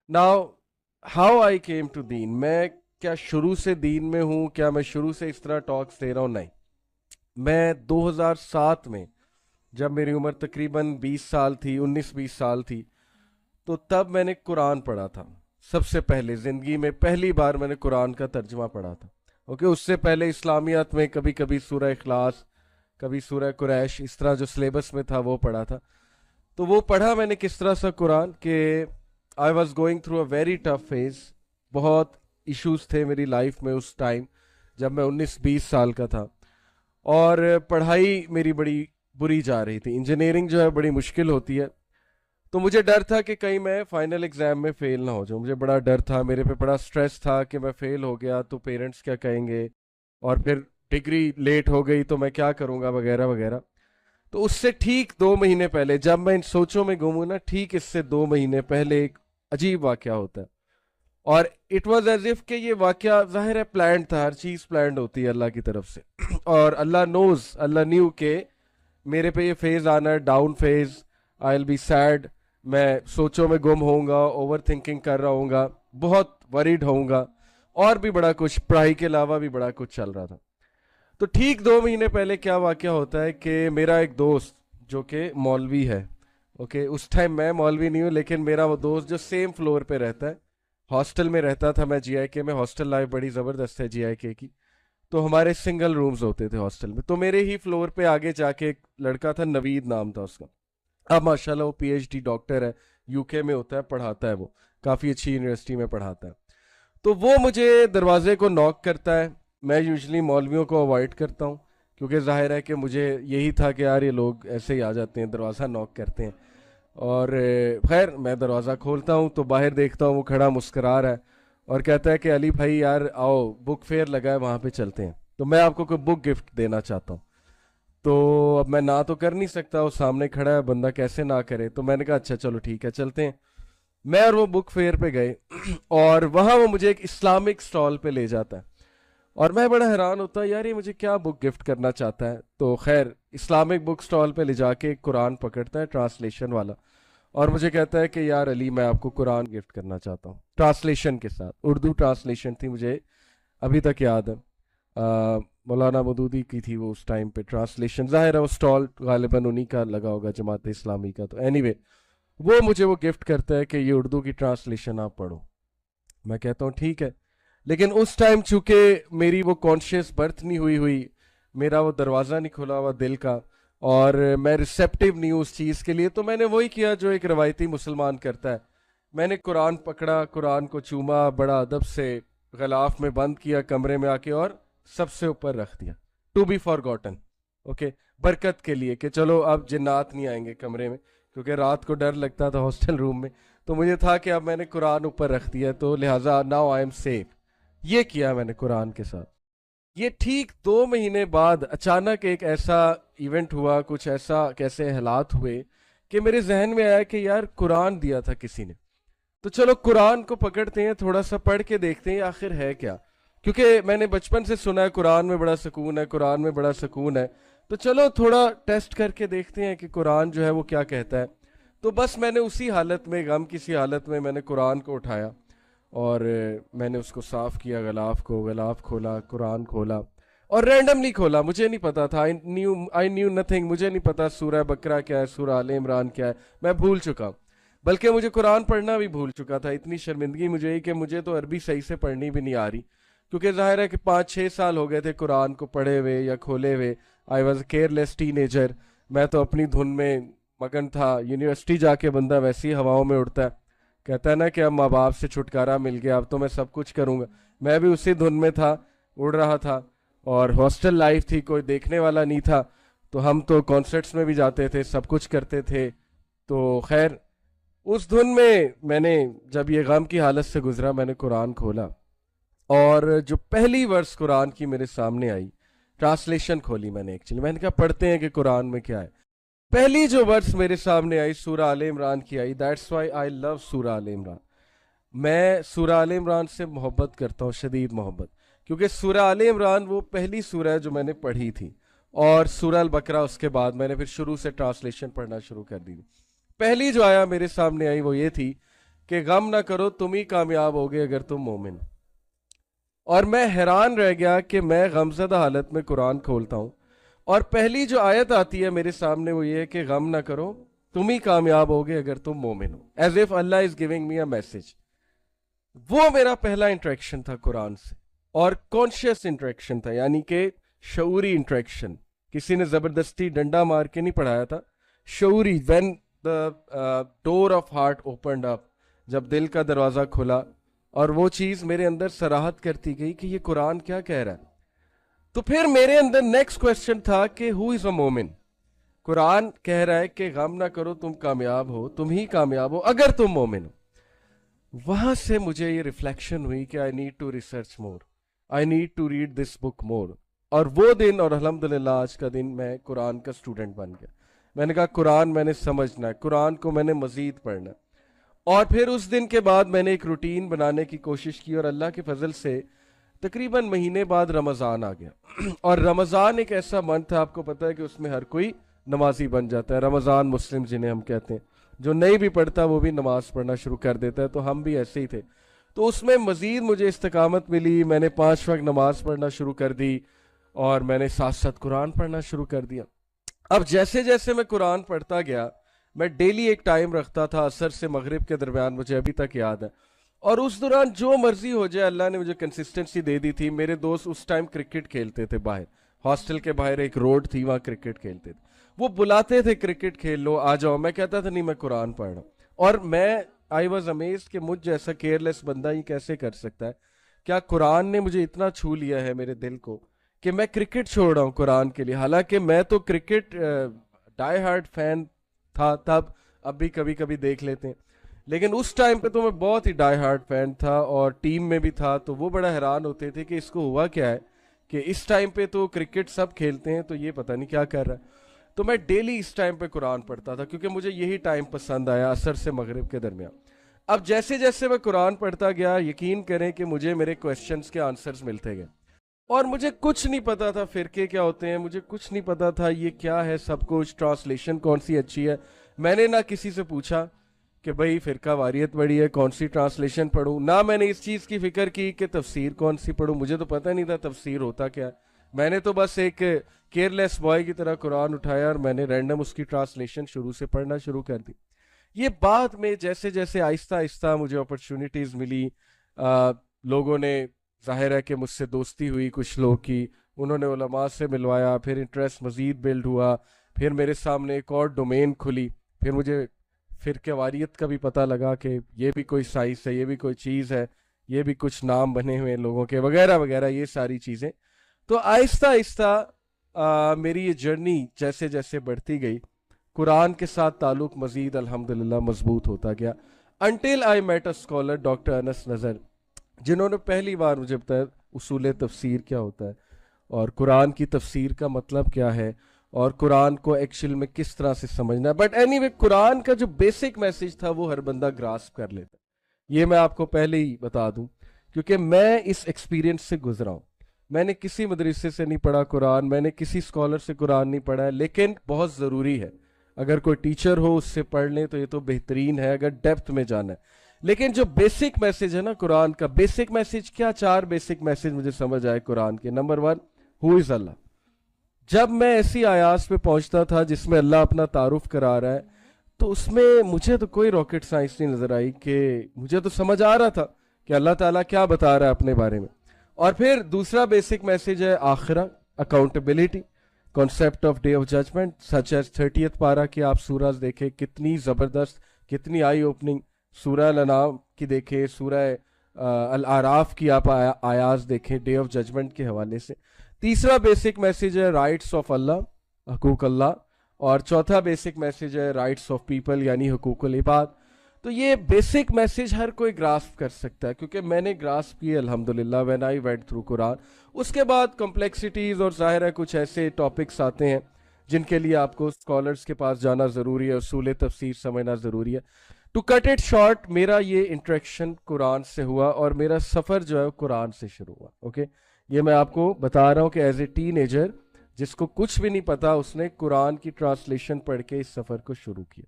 Now how I came to दीन, मैं क्या शुरू से दीन में हूँ, क्या मैं शुरू से इस तरह टॉक्स दे रहा हूँ? नहीं। मैं 2007 में, जब मेरी उम्र तकरीबन 20 साल थी, 19-20 साल थी, तो तब मैंने कुरान पढ़ा था। सबसे पहले ज़िंदगी में पहली बार मैंने कुरान का तर्जुमा पढ़ा था। ओके, उससे पहले इस्लामियात में कभी कभी सूरह इखलास, कभी सूरह कुरैश, इस तरह जो सिलेबस में था वो पढ़ा था। तो वो पढ़ा मैंने किस तरह सा कुरान कि I was going through a very tough phase. बहुत इश्यूज थे मेरी लाइफ में उस टाइम, जब मैं 19-20 साल का था। और पढ़ाई मेरी बड़ी बुरी जा रही थी। इंजीनियरिंग जो है बड़ी मुश्किल होती है। तो मुझे डर था कि कहीं मैं फाइनल एग्जाम में फेल ना हो जाऊं। मुझे बड़ा डर था, मेरे पे बड़ा स्ट्रेस था कि मैं फेल हो गया तो पेरेंट्स क्या कहेंगे, और फिर डिग्री लेट हो गई तो मैं क्या करूंगा, वगैरह वगैरह। तो उससे ठीक 2 महीने पहले, जब मैं इन सोचों में गुम हूं ना, ठीक इससे 2 महीने पहले एक अजीब वाकया होता है। और इट वॉज एज इफ कि ये वाकया ज़ाहिर है प्लान्ड था, हर चीज़ प्लान्ड होती है अल्लाह की तरफ से। और अल्लाह नोज, अल्लाह न्यू के मेरे पे ये फेज आना है, down phase. I will be sad, मैं सोचों में गुम होऊंगा, ओवर थिंकिंग कर रहा हूँगा, बहुत वरीड होऊंगा, और भी बड़ा कुछ, पढ़ाई के अलावा भी बड़ा कुछ चल रहा था। तो ठीक 2 महीने पहले क्या वाकया होता है कि मेरा एक दोस्त जो कि मौलवी है, ओके, उस टाइम मैं मौलवी नहीं हूँ, लेकिन मेरा वो दोस्त जो सेम फ्लोर पे रहता है, हॉस्टल में रहता था। मैं जीआईके में, हॉस्टल लाइफ बड़ी ज़बरदस्त है जीआईके की। तो हमारे सिंगल रूम्स होते थे हॉस्टल में। तो मेरे ही फ्लोर पे आगे जाके एक लड़का था, नवीद नाम था उसका। अब माशाल्लाह वो पीएचडी डॉक्टर है, यूके में होता है, पढ़ाता है वो, काफ़ी अच्छी यूनिवर्सिटी में पढ़ाता है। तो वो मुझे दरवाजे को नॉक करता है। मैं यूजली मौलवियों को अवॉइड करता हूँ, क्योंकि जाहिर है कि मुझे यही था कि यार ये लोग ऐसे ही आ जाते हैं, दरवाज़ा नॉक करते हैं। और खैर मैं दरवाज़ा खोलता हूँ तो बाहर देखता हूँ वो खड़ा मुस्करा रहा है, और कहता है कि अली भाई यार आओ, बुक फेयर लगा है वहाँ पे चलते हैं, तो मैं आपको कोई बुक गिफ्ट देना चाहता हूँ। तो अब मैं ना तो कर नहीं सकता, वो सामने खड़ा है बंदा, कैसे ना करे। तो मैंने कहा अच्छा चलो ठीक है चलते हैं। मैं और वो बुक फेयर पे गए और वहाँ वो मुझे एक इस्लामिक स्टॉल पे ले जाता है। और मैं बड़ा हैरान होता यार ये मुझे क्या बुक गिफ्ट करना चाहता है। तो खैर इस्लामिक बुक स्टॉल पे ले जाके एक कुरान पकड़ता है, ट्रांसलेशन वाला, और मुझे कहता है कि यार अली मैं आपको कुरान गिफ्ट करना चाहता हूँ, ट्रांसलेशन के साथ। उर्दू ट्रांसलेशन थी, मुझे अभी तक याद है। मौलाना मदूदी की थी वो उस टाइम पे ट्रांसलेशन। जाहिर है वो स्टॉल गालिबन उन्हीं का लगा होगा, जमात इस्लामी का। तो एनीवे वो मुझे वो गिफ्ट करता है कि ये उर्दू की ट्रांसलेशन आप पढ़ो। मैं कहता हूँ ठीक है। लेकिन उस टाइम चूंकि मेरी वो कॉन्शियस बर्थ नहीं हुई हुई, मेरा वो दरवाज़ा नहीं खुला हुआ दिल का, और मैं रिसेप्टिव नहीं हूँ उस चीज़ के लिए, तो मैंने वही किया जो एक रवायती मुसलमान करता है। मैंने कुरान पकड़ा, कुरान को चूमा, बड़ा अदब से गलाफ में बंद किया कमरे में आके, और सबसे ऊपर रख दिया, टू बी फॉरगॉटन। ओके, बरकत के लिए कि चलो अब जिन्नात नहीं आएंगे कमरे में, क्योंकि रात को डर लगता था हॉस्टल रूम में। तो मुझे था कि अब मैंने कुरान ऊपर रख दिया, तो लिहाजा नाउ आई एम सेफ। ये किया मैंने कुरान के साथ। ये ठीक 2 महीने बाद अचानक एक ऐसा इवेंट हुआ, कुछ ऐसा कैसे हालात हुए कि मेरे जहन में आया कि यार कुरान दिया था किसी ने, तो चलो कुरान को पकड़ते हैं, थोड़ा सा पढ़ के देखते हैं आखिर है क्या। क्योंकि मैंने बचपन से सुना है कुरान में बड़ा सुकून है, कुरान में बड़ा सुकून है। तो चलो थोड़ा टेस्ट करके देखते हैं कि कुरान जो है वो क्या कहता है। तो बस मैंने उसी हालत में, गम की सी हालत में, मैंने कुरान को उठाया और मैंने उसको साफ किया, गलाफ को, गलाफ खोला, कुरान खोला, और रैंडमली खोला। मुझे नहीं पता था, आई न्यू नथिंग। मुझे नहीं पता सूरह बकरा क्या है, सूरह आले इमरान क्या है, मैं भूल चुका हूँ। बल्कि मुझे कुरान पढ़ना भी भूल चुका था। इतनी शर्मिंदगी मुझे ही कि मुझे तो अरबी सही से पढ़नी भी नहीं आ रही, क्योंकि जाहिर है कि 5-6 साल हो गए थे कुरान को पढ़े हुए या खोले हुए। I was careless teenager. मैं तो अपनी धुन में मगन था। यूनिवर्सिटी जाके बंदा वैसी ही हवाओं में उड़ता है, कहता है ना कि अब माँ बाप से छुटकारा मिल गया, अब तो मैं सब कुछ करूँगा। मैं भी उसी धुन में था, उड़ रहा था। और हॉस्टल लाइफ थी, कोई देखने वाला नहीं था, तो हम तो कॉन्सर्ट्स में भी जाते थे, सब कुछ करते थे। तो खैर उस धुन में मैंने, जब ये गम की हालत से गुजरा, मैंने कुरान खोला, और जो पहली वर्स कुरान की मेरे सामने आई, ट्रांसलेशन खोली मैंने, एक्चुअली मैंने कहा पढ़ते हैं कि कुरान में क्या है। पहली जो वर्स मेरे सामने आई सूरह आले इमरान की आई। दैट्स व्हाई आई लव सूरह आले इमरान। मैं सूरह आले इमरान से मोहब्बत करता हूँ, शदीद मोहब्बत। क्योंकि सूरह आले इमरान वो पहली सूरह है जो मैंने पढ़ी थी, और सूरह अल बकरा उसके बाद मैंने फिर शुरू से ट्रांसलेशन पढ़ना शुरू कर दी थी। पहली जो आया मेरे सामने आई वो ये थी کہ غم نہ کرو تم ہی کامیاب ہوگے اگر تم مومن ہو. اور میں حیران رہ گیا کہ میں غمزدہ حالت میں قرآن کھولتا ہوں اور پہلی جو آیت آتی ہے میرے سامنے وہ یہ ہے کہ غم نہ کرو تم ہی کامیاب ہوگے اگر تم مومن ہو. As if Allah is giving me a message. وہ میرا پہلا انٹریکشن تھا قرآن سے, اور کانشیس انٹریکشن تھا, یعنی کہ شعوری انٹریکشن. کسی نے زبردستی ڈنڈا مار کے نہیں پڑھایا تھا, شعوری. When the door of heart opened up, جب دل کا دروازہ کھلا اور وہ چیز میرے اندر صراحت کرتی گئی کہ یہ قرآن کیا کہہ رہا ہے. تو پھر میرے اندر نیکسٹ کوشچن تھا کہ ہو از اے مومن. قرآن کہہ رہا ہے کہ غم نہ کرو تم کامیاب ہو, تم ہی کامیاب ہو اگر تم مومن ہو. وہاں سے مجھے یہ ریفلیکشن ہوئی کہ I need to research more, I need to read this book more. اور وہ دن, اور الحمدللہ آج کا دن میں قرآن کا اسٹوڈنٹ بن گیا. میں نے کہا قرآن میں نے سمجھنا ہے, قرآن کو میں نے مزید پڑھنا ہے. اور پھر اس دن کے بعد میں نے ایک روٹین بنانے کی کوشش کی, اور اللہ کے فضل سے تقریباً مہینے بعد رمضان آ گیا. اور رمضان ایک ایسا منتھ ہے, آپ کو پتہ ہے کہ اس میں ہر کوئی نمازی بن جاتا ہے. رمضان مسلم جنہیں ہم کہتے ہیں, جو نہیں بھی پڑھتا وہ بھی نماز پڑھنا شروع کر دیتا ہے. تو ہم بھی ایسے ہی تھے. تو اس میں مزید مجھے استقامت ملی, میں نے 5 وقت نماز پڑھنا شروع کر دی, اور میں نے ساتھ ساتھ قرآن پڑھنا شروع کر دیا. اب جیسے جیسے میں قرآن پڑھتا گیا, میں ڈیلی ایک ٹائم رکھتا تھا عصر سے مغرب کے درمیان, مجھے ابھی تک یاد ہے. اور اس دوران جو مرضی ہو جائے اللہ نے مجھے کنسسٹنسی دے دی تھی. میرے دوست اس ٹائم کرکٹ کھیلتے تھے باہر, ہاسٹل کے باہر ایک روڈ تھی, وہاں کرکٹ کھیلتے تھے. وہ بلاتے تھے کرکٹ کھیل لو, آ جاؤ. میں کہتا تھا نہیں میں قرآن پڑھ رہا ہوں. اور میں آئی واز امیزڈ کہ مجھ جیسا کیئرلیس بندہ یہ کیسے کر سکتا ہے. کیا قرآن نے مجھے اتنا چھو لیا ہے میرے دل کو کہ میں کرکٹ چھوڑ رہا ہوں قرآن کے لیے. حالانکہ میں تو کرکٹ ڈائی ہارڈ فین تھا تب, اب بھی کبھی کبھی دیکھ لیتے ہیں, لیکن اس ٹائم پہ تو میں بہت ہی ڈائی ہارڈ فین تھا, اور ٹیم میں بھی تھا. تو وہ بڑا حیران ہوتے تھے کہ اس کو ہوا کیا ہے کہ اس ٹائم پہ تو کرکٹ سب کھیلتے ہیں, تو یہ پتہ نہیں کیا کر رہا ہے. تو میں ڈیلی اس ٹائم پہ قرآن پڑھتا تھا, کیونکہ مجھے یہی ٹائم پسند آیا, عصر سے مغرب کے درمیان. اب جیسے جیسے میں قرآن پڑھتا گیا, یقین کریں کہ مجھے میرے کویسچنز کے آنسرز ملتے گئے. اور مجھے کچھ نہیں پتا تھا فرقے کیا ہوتے ہیں, مجھے کچھ نہیں پتا تھا یہ کیا ہے سب کچھ, ٹرانسلیشن کون سی اچھی ہے. میں نے نہ کسی سے پوچھا کہ بھئی فرقہ واریت بڑی ہے کون سی ٹرانسلیشن پڑھوں, نہ میں نے اس چیز کی فکر کی کہ تفسیر کون سی پڑھوں. مجھے تو پتہ نہیں تھا تفسیر ہوتا کیا ہے. میں نے تو بس ایک کیئرلیس بوائے کی طرح قرآن اٹھایا اور میں نے رینڈم اس کی ٹرانسلیشن شروع سے پڑھنا شروع کر دی. یہ بعد میں جیسے جیسے آہستہ آہستہ مجھے اپرچونیٹیز ملی, لوگوں نے ظاہر ہے کہ مجھ سے دوستی ہوئی کچھ لوگ کی, انہوں نے علماء سے ملوایا, پھر انٹرسٹ مزید بلڈ ہوا, پھر میرے سامنے ایک اور ڈومین کھلی, پھر مجھے فرقہ واریت کا بھی پتہ لگا کہ یہ بھی کوئی سائنس ہے, یہ بھی کوئی چیز ہے, یہ بھی کچھ نام بنے ہوئے ہیں لوگوں کے وغیرہ وغیرہ, یہ ساری چیزیں. تو آہستہ آہستہ میری یہ جرنی جیسے جیسے بڑھتی گئی, قرآن کے ساتھ تعلق مزید الحمدللہ مضبوط ہوتا گیا, until I met a scholar doctor Anas Nazar, جنہوں نے پہلی بار مجھے بتایا اصول تفسیر کیا ہوتا ہے, اور قرآن کی تفسیر کا مطلب کیا ہے, اور قرآن کو ایکچوئل میں کس طرح سے سمجھنا ہے. بٹ اینی وے قرآن کا جو بیسک میسج تھا وہ ہر بندہ گراسپ کر لیتا. یہ میں آپ کو پہلے ہی بتا دوں, کیونکہ میں اس ایکسپیرینس سے گزرا ہوں. میں نے کسی مدرسے سے نہیں پڑھا قرآن, میں نے کسی اسکالر سے قرآن نہیں پڑھا ہے, لیکن بہت ضروری ہے اگر کوئی ٹیچر ہو اس سے پڑھ لیں تو یہ تو بہترین ہے اگر ڈیپتھ میں جانا ہے. لیکن جو بیسک میسج ہے نا قرآن کا, بیسک میسج کیا, 4 بیسک میسج مجھے سمجھ آئے قرآن کے. نمبر 1, ہو از اللہ. جب میں ایسی آیات پہ پہنچتا تھا جس میں اللہ اپنا تعارف کرا رہا ہے, تو اس میں مجھے تو کوئی راکٹ سائنس نہیں نظر آئی, کہ مجھے تو سمجھ آ رہا تھا کہ اللہ تعالیٰ کیا بتا رہا ہے اپنے بارے میں. اور پھر دوسرا بیسک میسج ہے آخرہ, accountability, concept of day of judgment, such as 30th پارہ کی آپ سورج دیکھیں کتنی زبردست, کتنی آئی اوپننگ. سورہ الانعام کی دیکھیں, سورہ الاعراف کی آپ آیات دیکھیں ڈے آف ججمنٹ کے حوالے سے. تیسرا بیسک میسج ہے رائٹس آف اللہ, حقوق اللہ. اور چوتھا بیسک میسج ہے رائٹس آف پیپل, یعنی حقوق العباد. تو یہ بیسک میسج ہر کوئی گراسپ کر سکتا ہے, کیونکہ میں نے گراسپ کی الحمدللہ وین آئی وینٹ تھرو قرآن. اس کے بعد کمپلیکسٹیز اور ظاہر ہے کچھ ایسے ٹاپکس آتے ہیں جن کے لیے آپ کو اسکالرس کے پاس جانا ضروری ہے, اصول تفسیر سمجھنا ضروری ہے. ٹو کٹ اٹ شارٹ, میرا یہ انٹریکشن قرآن سے ہوا اور میرا سفر جو ہے وہ قرآن سے شروع ہوا. اوکے, یہ میں آپ کو بتا رہا ہوں کہ ایز اے ٹین ایجر جس کو کچھ بھی نہیں پتا, اس نے قرآن کی ٹرانسلیشن پڑھ کے اس سفر کو شروع کیا.